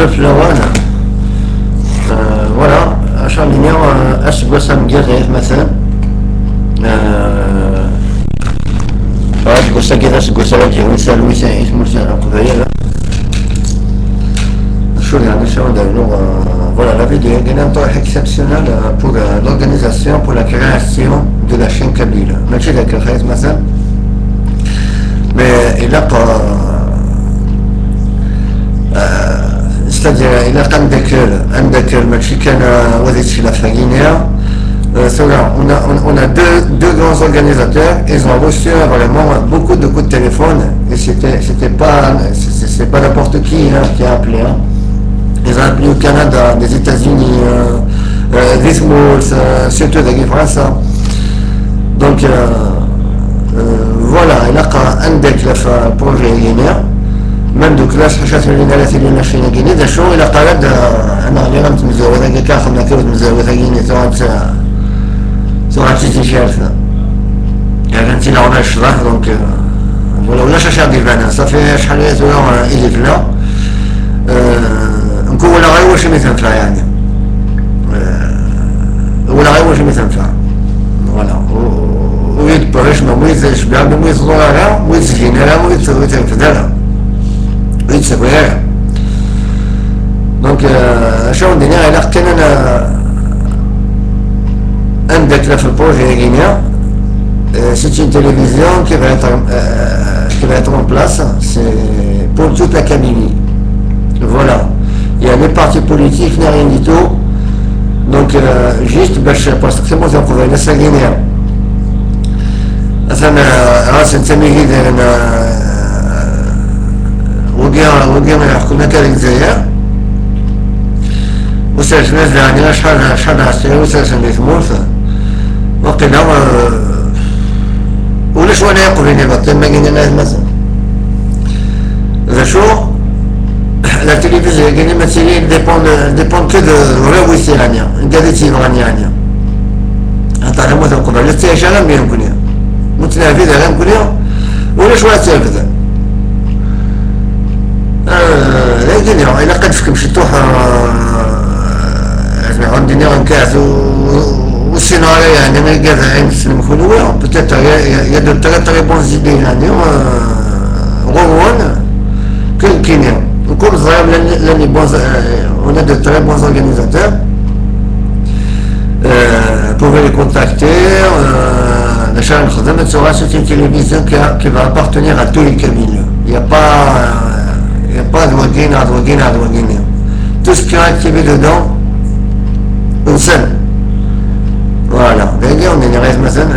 بزاف اللوان. فوالا عشان لينيا اسقوسا مقيريت مثلا اسقوسا كذا اسقوسا وجه ويسال ويسال اسمه قبيله شو يعني شو داروا. Voilà, la vidéo est un temps exceptionnel pour l'organisation, pour la création de la chaîne Kabyle. ماشي ذاك الخيط مثلا mais il a pas c'est-à-dire il a عندك ماشي كان وزيت لا فاغينيا. On a deux grands organisateurs, ils ont reçu vraiment beaucoup de coups de téléphone et c'est pas n'importe qui qui a appelé. Ils ont appelé au Canada, des États-Unis, des Smalls, surtout des France. Donc voilà, il a un déclaf pour les Guinéens. Même de classe, حشات اللي نالت اللي نشينا جيني ده شو إلى قرد أنا اللي رمت مزودة كأخذ نكرت مزودة جيني سواء تيجي شارفنا. يعني أنت لو أنا شرح donc ولا شاشة ديفانا صافي شحال يزولا إلي فينا. نكون ولا غير واش مثنفع يعني ولا غير واش مثنفع فوالا ويد بريش ما ويد شباب ما ويد ضرارة ويد زينة ويد تنفذها ويد سبويها. دونك شو الدنيا إلا كان أنا عندك في البروجي غينيا. C'est une télévision qui va être en place, c'est pour toute la Kabylie. Voilà. Il y a les partis politiques, ni rien du tout. Donc, juste, parce que c'est moi qui ai trouvé la Guinée. C'est une série de وقينا يحكمنا كالجزائر وساس ناس عندنا شحال عسكري وساس اللي ثموث وقينا ولا شو انا يقبلني بطل ما قلنا ناس مثلا ذا شو la télévision guinéenne dépend que de réussir iranien, قادتي iranien. أنت مثلا قبل التيش أنا مين كونيا، متنافذ أنا كونيا ولا شو هتنافذ. لكن إذا قد فيكم شتوها عندنا نكاس والسيناريو يعني ما يقدر عين تسلم خلوة peut-être يدل très bonnes idées يعني غوون كل كينيا. On a de très bons organisateurs. Vous pouvez les contacter. La chaîne Khazam sera une télévision qui va appartenir à tous les Kabyles. Il n'y a pas de Guinée. Tout ce qui est activé dedans, on sait. Voilà. On est maintenant,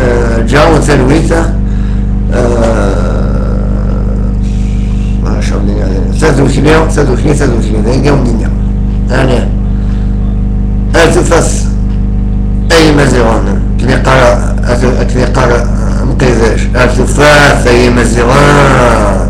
déjà on sait le 8. سادوكلي ذاك يومنا أنا أتفس أي مزيغان كني قرأ مقيزاش أتفاس أي مزيغان